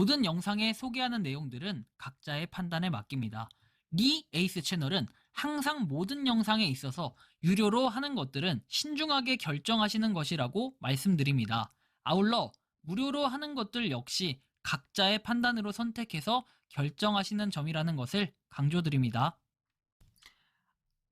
모든 영상에 소개하는 내용들은 각자의 판단에 맡깁니다. 리 에이스 채널은 항상 모든 영상에 있어서 유료로 하는 것들은 신중하게 결정하시는 것이라고 말씀드립니다. 아울러 무료로 하는 것들 역시 각자의 판단으로 선택해서 결정하시는 점이라는 것을 강조드립니다.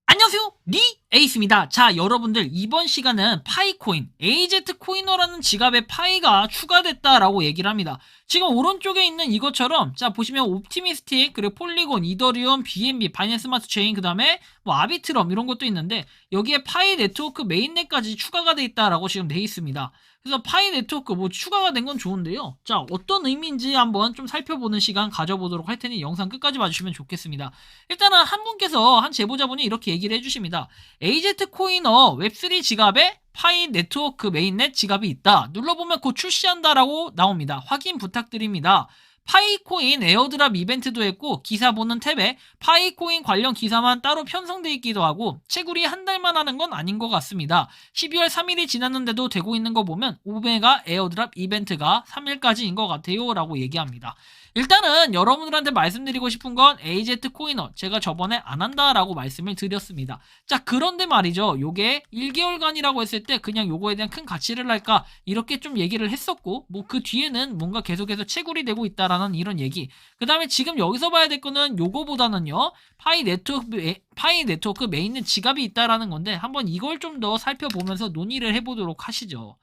안녕하세요, 리 에이스입니다. 자, 여러분들 이번 시간은 파이코인, AZ 코이너라는 지갑에 파이가 추가됐다라고 얘기를 합니다. 지금 오른쪽에 있는 이것처럼 자 보시면 옵티미스틱, 그리고 폴리곤, 이더리움, BNB, 바이낸스 스마트 체인, 그 다음에 뭐 아비트럼 이런 것도 있는데 여기에 파이 네트워크 메인넷까지 추가가 돼 있다라고 지금 돼 있습니다. 그래서 파이 네트워크 뭐 추가가 된 건 좋은데요. 자, 어떤 의미인지 한번 좀 살펴보는 시간 가져보도록 할 테니 영상 끝까지 봐주시면 좋겠습니다. 일단은 한 분께서, 한 제보자분이 이렇게 얘기를 해주십니다. AZ 코이너 웹3 지갑에 파이 네트워크 메인넷 지갑이 있다. 눌러보면 곧 출시한다라고 나옵니다. 확인 부탁드립니다. 파이코인 에어드랍 이벤트도 했고 기사 보는 탭에 파이코인 관련 기사만 따로 편성돼 있기도 하고 채굴이 한 달만 하는 건 아닌 것 같습니다. 12월 3일이 지났는데도 되고 있는 거 보면 오메가 에어드랍 이벤트가 3일까지인 것 같아요 라고 얘기합니다. 일단은 여러분들한테 말씀드리고 싶은 건 AZ 코이너 제가 저번에 안 한다라고 말씀을 드렸습니다. 자, 그런데 말이죠. 요게 1개월간이라고 했을 때 그냥 요거에 대한 큰 가치를 할까 이렇게 좀 얘기를 했었고 뭐 그 뒤에는 뭔가 계속해서 채굴이 되고 있다라는 이런 얘기. 그 다음에 지금 여기서 봐야 될 거는 요거보다는요. 파이 네트워크 메인넷 지갑이 있다라는 건데 한번 이걸 좀 더 살펴보면서 논의를 해보도록 하시죠.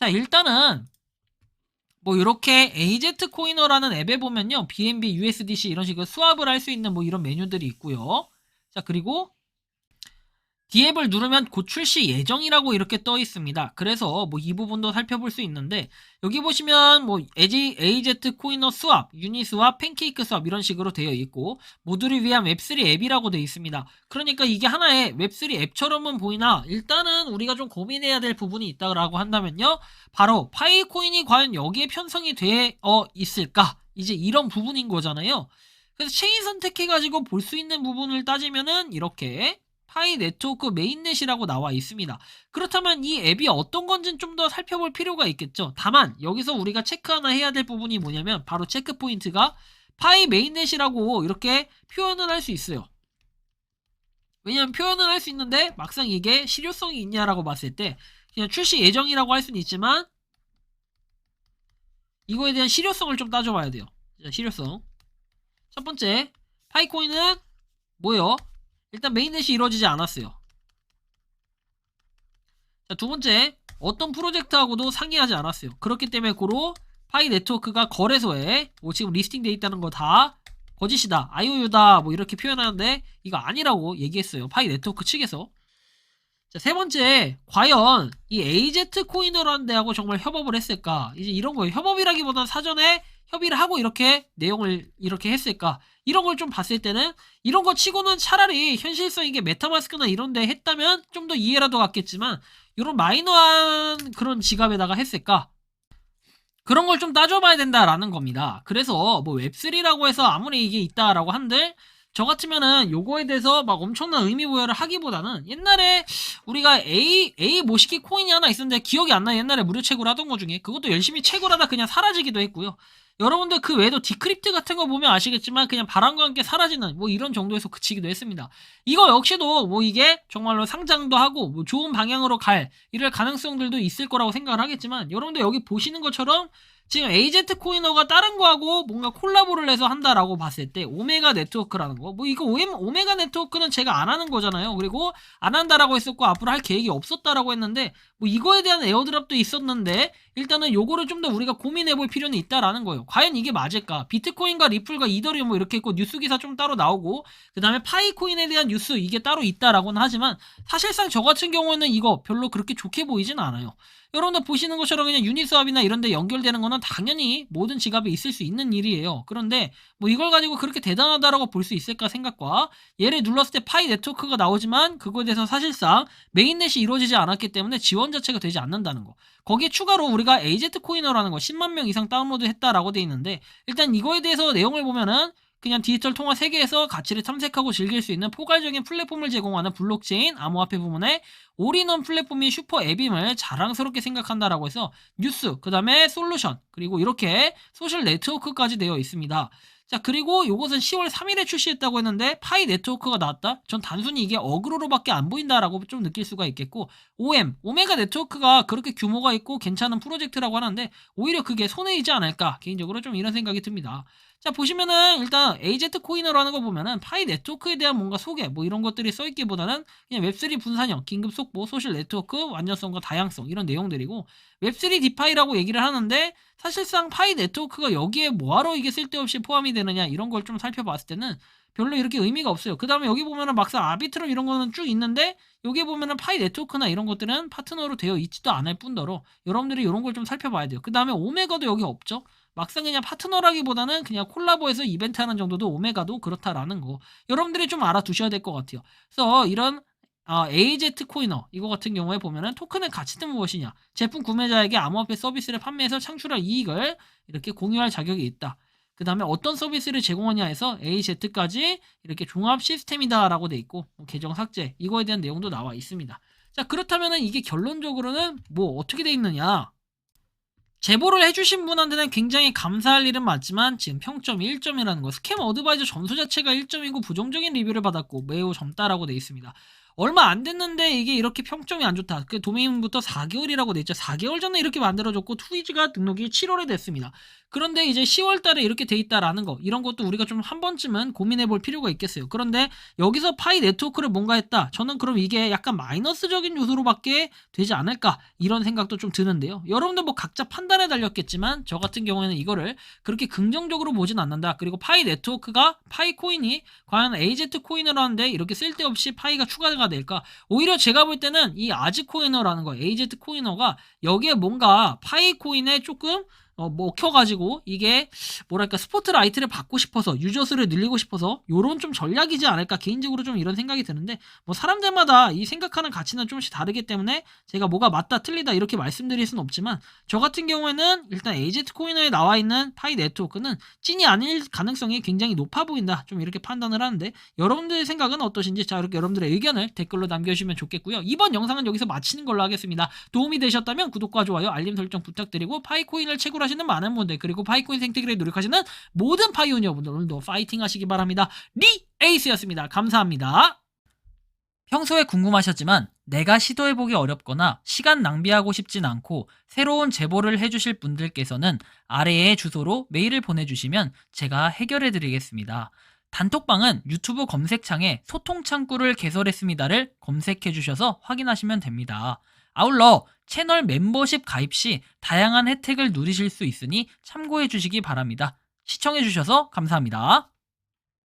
자, 일단은 뭐 이렇게 AZ 코이너라는 앱에 보면요. BNB, USDC 이런 식으로 수합을 할 수 있는 뭐 이런 메뉴들이 있고요. 자, 그리고 D앱을 누르면 곧 출시 예정이라고 이렇게 떠 있습니다. 그래서 뭐 이 부분도 살펴볼 수 있는데 여기 보시면 뭐 AZ 코이너 수합, 유니스왑, 팬케이크 수합 이런 식으로 되어 있고 모두를 위한 웹3 앱이라고 되어 있습니다. 그러니까 이게 하나의 웹3 앱처럼은 보이나 일단은 우리가 좀 고민해야 될 부분이 있다고 한다면요. 바로 파이코인이 과연 여기에 편성이 되어 있을까? 이제 이런 부분인 거잖아요. 그래서 체인 선택해가지고 볼 수 있는 부분을 따지면은 이렇게 파이 네트워크 메인넷이라고 나와 있습니다. 그렇다면 이 앱이 어떤 건지는 좀 더 살펴볼 필요가 있겠죠. 다만 여기서 우리가 체크 하나 해야 될 부분이 뭐냐면 바로 체크 포인트가 파이 메인넷이라고 이렇게 표현을 할 수 있어요. 왜냐면 표현을 할 수 있는데 막상 이게 실효성이 있냐라고 봤을 때 그냥 출시 예정이라고 할 수는 있지만 이거에 대한 실효성을 좀 따져봐야 돼요. 자, 실효성. 첫 번째, 파이코인은 뭐예요? 일단 메인넷이 이루어지지 않았어요. 자, 두 번째, 어떤 프로젝트하고도 상의하지 않았어요. 그렇기 때문에 고로 파이 네트워크가 거래소에 뭐 지금 리스팅 돼 있다는 거 다 거짓이다, IOU다 뭐 이렇게 표현하는데 이거 아니라고 얘기했어요. 파이 네트워크 측에서. 자, 세 번째, 과연 이 AZ 코이너라는 데하고 정말 협업을 했을까? 이제 이런 거예요. 협업이라기보다는 사전에 협의를 하고 이렇게 내용을 이렇게 했을까? 이런 걸 좀 봤을 때는 이런 거 치고는 차라리 현실성 있게 메타마스크나 이런 데 했다면 좀 더 이해라도 갔겠지만 이런 마이너한 그런 지갑에다가 했을까? 그런 걸 좀 따져봐야 된다라는 겁니다. 그래서 뭐 웹3라고 해서 아무리 이게 있다라고 한들 저 같으면은 요거에 대해서 막 엄청난 의미 부여를 하기보다는 옛날에 우리가 A 모시기 코인이 하나 있었는데 기억이 안 나요. 옛날에 무료 채굴 하던 거 중에 그것도 열심히 채굴하다 그냥 사라지기도 했고요. 여러분들 그 외에도 디크립트 같은 거 보면 아시겠지만 그냥 바람과 함께 사라지는 뭐 이런 정도에서 그치기도 했습니다. 이거 역시도 뭐 이게 정말로 상장도 하고 뭐 좋은 방향으로 갈 이럴 가능성들도 있을 거라고 생각을 하겠지만 여러분들 여기 보시는 것처럼 지금 AZ 코이너가 다른 거하고 뭔가 콜라보를 해서 한다라고 봤을 때 오메가 네트워크라는 거 뭐 이거 오메가 네트워크는 제가 안 하는 거잖아요. 그리고 안 한다라고 했었고 앞으로 할 계획이 없었다라고 했는데 뭐 이거에 대한 에어드랍도 있었는데 일단은 요거를 좀 더 우리가 고민해 볼 필요는 있다라는 거예요. 과연 이게 맞을까? 비트코인과 리플과 이더리움 뭐 이렇게 있고 뉴스 기사 좀 따로 나오고 그 다음에 파이코인에 대한 뉴스 이게 따로 있다라고는 하지만 사실상 저 같은 경우에는 이거 별로 그렇게 좋게 보이진 않아요. 여러분들 보시는 것처럼 그냥 유니스왑이나 이런 데 연결되는 거는 당연히 모든 지갑에 있을 수 있는 일이에요. 그런데 뭐 이걸 가지고 그렇게 대단하다라고 볼 수 있을까 생각과 얘를 눌렀을 때 파이 네트워크가 나오지만 그거에 대해서 사실상 메인넷이 이루어지지 않았기 때문에 지원 자체가 되지 않는다는 거. 거기에 추가로 우리가 AZ 코이너라는 거 10만 명 이상 다운로드 했다라고 돼 있는데 일단 이거에 대해서 내용을 보면은 그냥 디지털 통화 세계에서 가치를 탐색하고 즐길 수 있는 포괄적인 플랫폼을 제공하는 블록체인 암호화폐 부문의 올인원 플랫폼인 슈퍼 앱임을 자랑스럽게 생각한다라고 해서 뉴스, 그 다음에 솔루션, 그리고 이렇게 소셜 네트워크까지 되어 있습니다. 자, 그리고 이것은 10월 3일에 출시했다고 했는데 파이 네트워크가 나왔다? 전 단순히 이게 어그로로밖에 안 보인다라고 좀 느낄 수가 있겠고, 오메가 네트워크가 그렇게 규모가 있고 괜찮은 프로젝트라고 하는데 오히려 그게 손해이지 않을까, 개인적으로 좀 이런 생각이 듭니다. 자, 보시면은 일단 AZ 코이너라는 거 보면은 파이 네트워크에 대한 뭔가 소개 뭐 이런 것들이 써있기보다는 그냥 웹3 분산형, 긴급 속보, 소셜 네트워크, 완전성과 다양성 이런 내용들이고, 웹3 디파이라고 얘기를 하는데 사실상 파이 네트워크가 여기에 뭐하러 이게 쓸데없이 포함이 되느냐 이런 걸 좀 살펴봤을 때는 별로 이렇게 의미가 없어요. 그 다음에 여기 보면은 막상 아비트럼 이런 거는 쭉 있는데 여기 보면은 파이 네트워크나 이런 것들은 파트너로 되어 있지도 않을 뿐더러 여러분들이 이런 걸 좀 살펴봐야 돼요. 그 다음에 오메가도 여기 없죠. 막상 그냥 파트너라기보다는 그냥 콜라보해서 이벤트 하는 정도도 오메가도 그렇다라는 거 여러분들이 좀 알아두셔야 될 것 같아요. 그래서 이런 AZ 코이너 이거 같은 경우에 보면은 토큰의 가치는 무엇이냐, 제품 구매자에게 암호화폐 서비스를 판매해서 창출할 이익을 이렇게 공유할 자격이 있다. 그 다음에 어떤 서비스를 제공하냐 해서 AZ까지 이렇게 종합 시스템이다 라고 돼 있고, 뭐 계정 삭제 이거에 대한 내용도 나와 있습니다. 자, 그렇다면은 이게 결론적으로는 뭐 어떻게 돼 있느냐, 제보를 해주신 분한테는 굉장히 감사할 일은 맞지만 지금 평점이 1점이라는 거, 스캠 어드바이저 점수 자체가 1점이고 부정적인 리뷰를 받았고 매우 젊다라고 돼 있습니다. 얼마 안 됐는데 이게 이렇게 평점이 안 좋다. 그 도메인부터 4개월이라고 돼 있죠. 4개월 전에 이렇게 만들어졌고 트위지가 등록이 7월에 됐습니다. 그런데 이제 10월 달에 이렇게 돼 있다라는 거, 이런 것도 우리가 좀 한 번쯤은 고민해 볼 필요가 있겠어요. 그런데 여기서 파이 네트워크를 뭔가 했다. 저는 그럼 이게 약간 마이너스적인 요소로밖에 되지 않을까, 이런 생각도 좀 드는데요. 여러분들 뭐 각자 판단에 달렸겠지만 저 같은 경우에는 이거를 그렇게 긍정적으로 보진 않는다. 그리고 파이 네트워크가, 파이 코인이 과연 AZ 코인을 하는데 이렇게 쓸데없이 파이가 추가가 될까? 오히려 제가 볼 때는 이 아지 코이너라는 거, AZ 코이너가 여기에 뭔가 파이 코인에 조금 먹혀가지고 이게 뭐랄까 스포트라이트를 받고 싶어서 유저 수를 늘리고 싶어서 요런 좀 전략이지 않을까, 개인적으로 좀 이런 생각이 드는데, 뭐 사람들마다 이 생각하는 가치는 좀씩 다르기 때문에 제가 뭐가 맞다 틀리다 이렇게 말씀드릴 수는 없지만 저 같은 경우에는 일단 AZ 코이너에 나와 있는 파이 네트워크는 찐이 아닐 가능성이 굉장히 높아 보인다, 좀 이렇게 판단을 하는데 여러분들의 생각은 어떠신지, 자 이렇게 여러분들의 의견을 댓글로 남겨주시면 좋겠고요. 이번 영상은 여기서 마치는 걸로 하겠습니다. 도움이 되셨다면 구독과 좋아요, 알림 설정 부탁드리고 파이코인을 채굴 하시는 많은 분들, 그리고 파이코인 생태계에 노력하시는 모든 파이오니어분들 오늘도 파이팅 하시기 바랍니다. 에이스였습니다. 감사합니다. 평소에 궁금하셨지만 내가 시도해보기 어렵거나 시간 낭비하고 싶진 않고 새로운 제보를 해주실 분들께서는 아래의 주소로 메일을 보내주시면 제가 해결해드리겠습니다. 단톡방은 유튜브 검색창에 소통창구를 개설했습니다를 검색해주셔서 확인하시면 됩니다. 아울러 채널 멤버십 가입 시 다양한 혜택을 누리실 수 있으니 참고해 주시기 바랍니다. 시청해 주셔서 감사합니다.